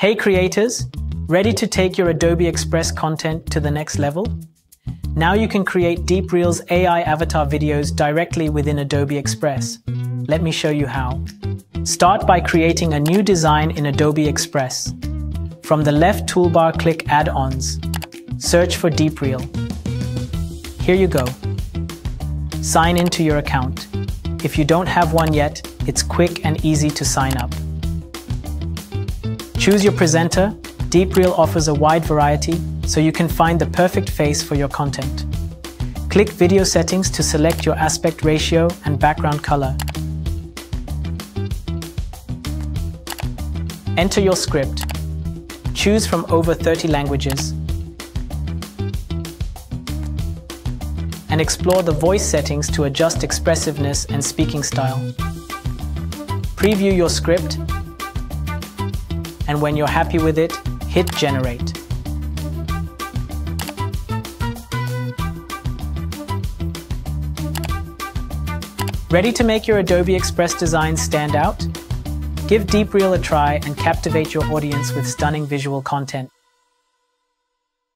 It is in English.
Hey creators, ready to take your Adobe Express content to the next level? Now you can create DeepReal's AI avatar videos directly within Adobe Express. Let me show you how. Start by creating a new design in Adobe Express. From the left toolbar, click Add-ons. Search for DeepReel. Here you go. Sign into your account. If you don't have one yet, it's quick and easy to sign up. Choose your presenter. DeepReel offers a wide variety, so you can find the perfect face for your content. Click Video Settings to select your aspect ratio and background color. Enter your script. Choose from over 30 languages. And explore the voice settings to adjust expressiveness and speaking style. Preview your script, and when you're happy with it, hit Generate. Ready to make your Adobe Express designs stand out? Give DeepReel a try and captivate your audience with stunning visual content.